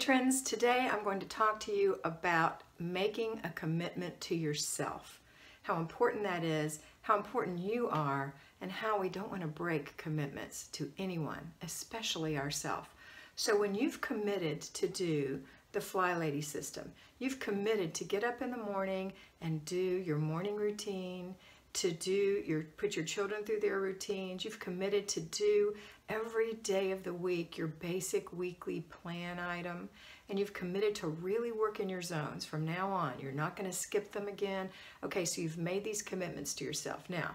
patrons, today I'm going to talk to you about making a commitment to yourself. How important that is, how important you are, and how we don't want to break commitments to anyone, especially ourselves. So when you've committed to do the FlyLady system, you've committed to get up in the morning and do your morning routine, to put your children through their routines. You've committed to do every day of the week your basic weekly plan item, and you've committed to really work in your zones from now on. You're not going to skip them again. Okay, so you've made these commitments to yourself. Now,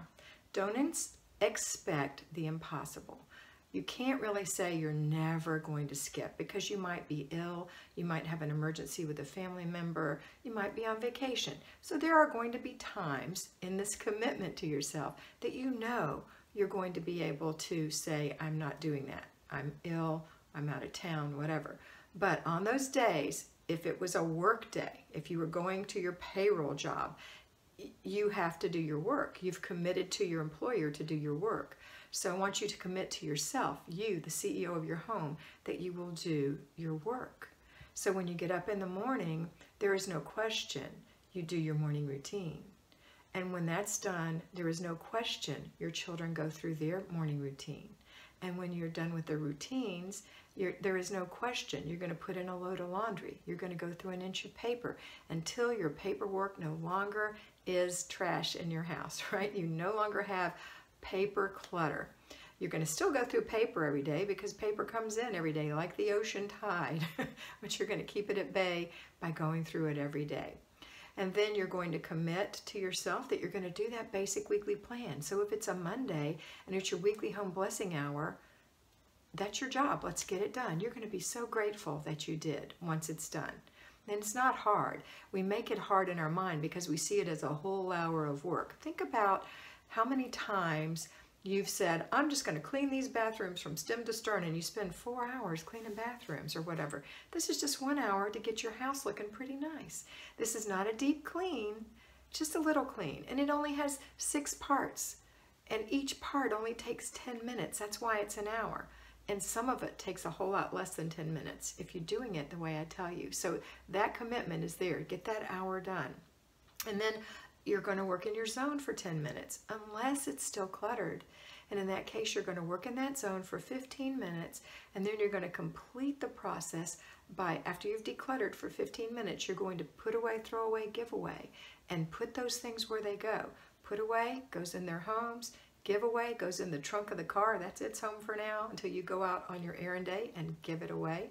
don't expect the impossible. You can't really say you're never going to skip because you might be ill, you might have an emergency with a family member, you might be on vacation. So there are going to be times in this commitment to yourself that you know you're going to be able to say, I'm not doing that. I'm ill, I'm out of town, whatever. But on those days, if it was a work day, if you were going to your payroll job, you have to do your work. You've committed to your employer to do your work. So I want you to commit to yourself, you, the CEO of your home, that you will do your work. So when you get up in the morning, there is no question you do your morning routine. And when that's done, there is no question your children go through their morning routine. And when you're done with their routines, there is no question you're going to put in a load of laundry. You're going to go through an inch of paper until your paperwork no longer is trash in your house, right? You no longer have paper clutter. You're going to still go through paper every day because paper comes in every day like the ocean tide, but you're going to keep it at bay by going through it every day. And then you're going to commit to yourself that you're going to do that basic weekly plan. So if it's a Monday and it's your weekly home blessing hour, that's your job. Let's get it done. You're going to be so grateful that you did once it's done. And it's not hard. We make it hard in our mind because we see it as a whole hour of work. Think about how many times you've said, I'm just going to clean these bathrooms from stem to stern, and you spend 4 hours cleaning bathrooms or whatever. This is just 1 hour to get your house looking pretty nice. This is not a deep clean, just a little clean. And it only has 6 parts. And each part only takes 10 minutes. That's why it's an hour. And some of it takes a whole lot less than 10 minutes if you're doing it the way I tell you. So that commitment is there. Get that hour done. And then you're going to work in your zone for 10 minutes, unless it's still cluttered. And in that case, you're going to work in that zone for 15 minutes, and then you're going to complete the process by, after you've decluttered for 15 minutes, you're going to put away, throw away, give away, and put those things where they go. Put away goes in their homes, give away goes in the trunk of the car. That's its home for now until you go out on your errand day and give it away.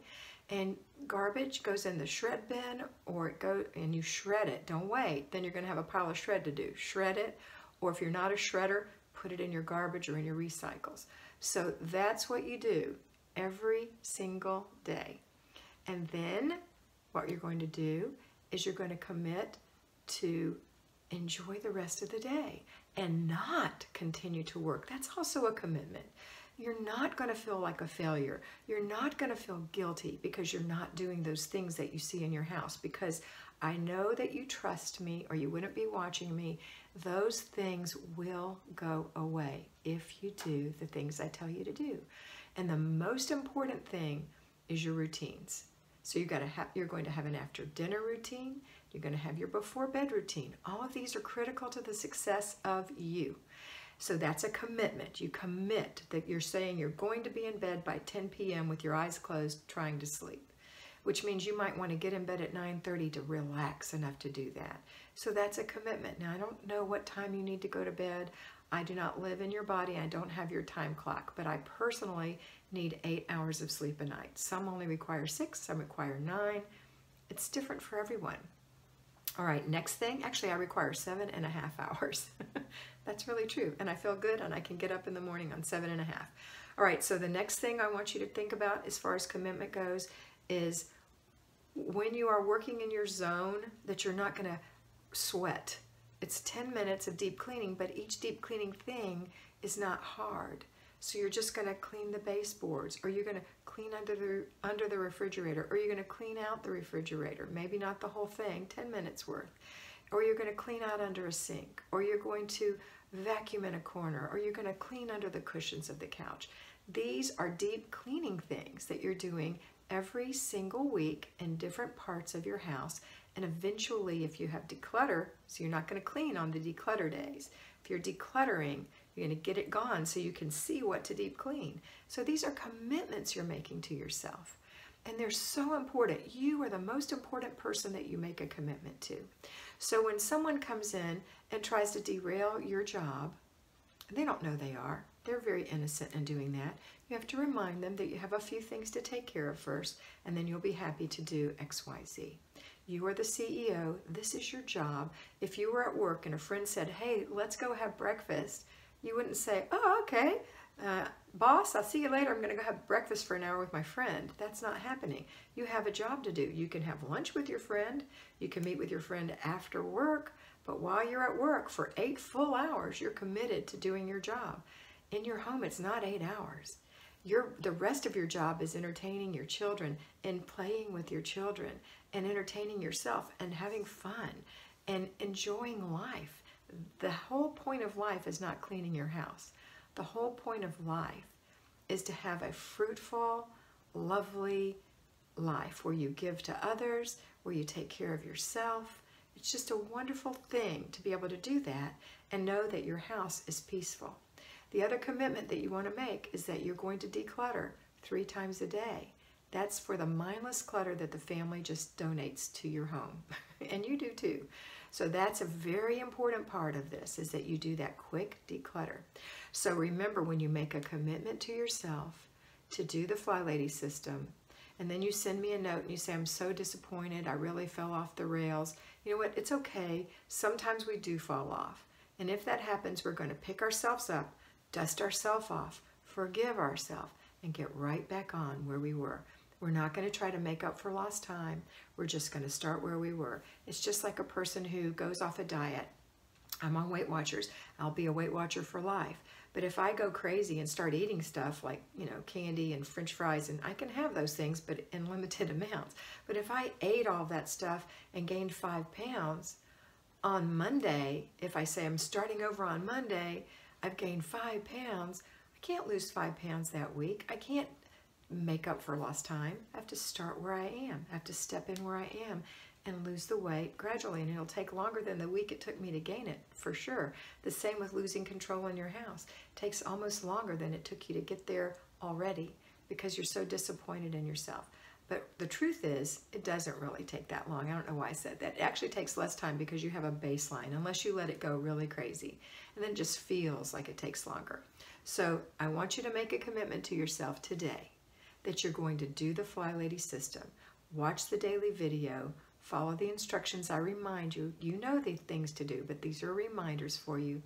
And garbage goes in the shred bin, or and you shred it. Don't wait. Then you're going to have a pile of shred to do. Shred it, or if you're not a shredder, put it in your garbage or in your recycles. So that's what you do every single day. And then what you're going to do is you're going to commit to enjoy the rest of the day and not continue to work. That's also a commitment. You're not going to feel like a failure. You're not going to feel guilty because you're not doing those things that you see in your house, because I know that you trust me or you wouldn't be watching me. Those things will go away if you do the things I tell you to do. And the most important thing is your routines. So you're going to have an after dinner routine. You're going to have your before bed routine. All of these are critical to the success of you. So that's a commitment. You commit that you're saying you're going to be in bed by 10 p.m. with your eyes closed trying to sleep, which means you might want to get in bed at 9:30 to relax enough to do that. So that's a commitment. Now, I don't know what time you need to go to bed. I do not live in your body. I don't have your time clock, but I personally need 8 hours of sleep a night. Some only require 6, some require 9. It's different for everyone. All right, next thing, actually I require 7.5 hours. That's really true. And I feel good and I can get up in the morning on 7.5. All right, so the next thing I want you to think about as far as commitment goes is when you are working in your zone that you're not gonna sweat. It's 10 minutes of deep cleaning, but each deep cleaning thing is not hard. So you're just going to clean the baseboards, or you're going to clean under the refrigerator, or you're going to clean out the refrigerator. Maybe not the whole thing, 10 minutes worth. Or you're going to clean out under a sink, or you're going to vacuum in a corner, or you're going to clean under the cushions of the couch. These are deep cleaning things that you're doing every single week in different parts of your house. And eventually, if you have declutter, so you're not going to clean on the declutter days. If you're decluttering, you're going to get it gone so you can see what to deep clean. So these are commitments you're making to yourself. And they're so important. You are the most important person that you make a commitment to. So when someone comes in and tries to derail your job, they don't know they are. They're very innocent in doing that. You have to remind them that you have a few things to take care of first, and then you'll be happy to do X, Y, Z. You are the CEO. This is your job. If you were at work and a friend said, hey, let's go have breakfast, you wouldn't say, oh, okay, boss, I'll see you later. I'm going to go have breakfast for an hour with my friend. That's not happening. You have a job to do. You can have lunch with your friend. You can meet with your friend after work. But while you're at work for 8 full hours, you're committed to doing your job. In your home, it's not 8 hours. The rest of your job is entertaining your children and playing with your children and entertaining yourself and having fun and enjoying life. The whole point of life is not cleaning your house. The whole point of life is to have a fruitful, lovely life where you give to others, where you take care of yourself. It's just a wonderful thing to be able to do that and know that your house is peaceful. The other commitment that you want to make is that you're going to declutter 3 times a day. That's for the mindless clutter that the family just donates to your home. And you do too. So that's a very important part of this, is that you do that quick declutter. So remember, when you make a commitment to yourself to do the FlyLady system, and then you send me a note and you say, I'm so disappointed, I really fell off the rails. You know what, it's okay. Sometimes we do fall off. And if that happens, we're going to pick ourselves up, dust ourselves off, forgive ourselves, and get right back on where we were. We're not going to try to make up for lost time. We're just going to start where we were. It's just like a person who goes off a diet. I'm on Weight Watchers. I'll be a Weight Watcher for life. But if I go crazy and start eating stuff like, candy and French fries, and I can have those things, but in limited amounts. But if I ate all that stuff and gained 5 pounds, on Monday, if I say I'm starting over on Monday, I've gained 5 pounds, I can't lose 5 pounds that week. I can't make up for lost time. I have to start where I am. I have to step in where I am and lose the weight gradually, and it'll take longer than the week it took me to gain it, for sure. The same with losing control in your house. It takes almost longer than it took you to get there already because you're so disappointed in yourself. But the truth is, it doesn't really take that long. I don't know why I said that. It actually takes less time because you have a baseline, unless you let it go really crazy. And then it just feels like it takes longer. So I want you to make a commitment to yourself today that you're going to do the FlyLady system. Watch the daily video, follow the instructions I remind you. You know the things to do, but these are reminders for you.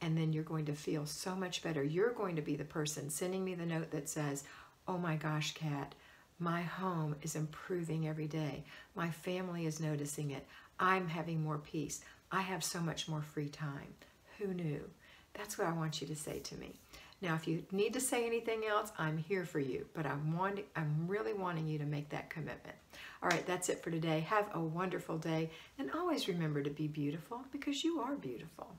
And then you're going to feel so much better. You're going to be the person sending me the note that says, oh my gosh, Kat, my home is improving every day. My family is noticing it. I'm having more peace. I have so much more free time. Who knew? That's what I want you to say to me. Now, if you need to say anything else, I'm here for you, but I'm really wanting you to make that commitment. All right, that's it for today. Have a wonderful day, and always remember to be beautiful, because you are beautiful.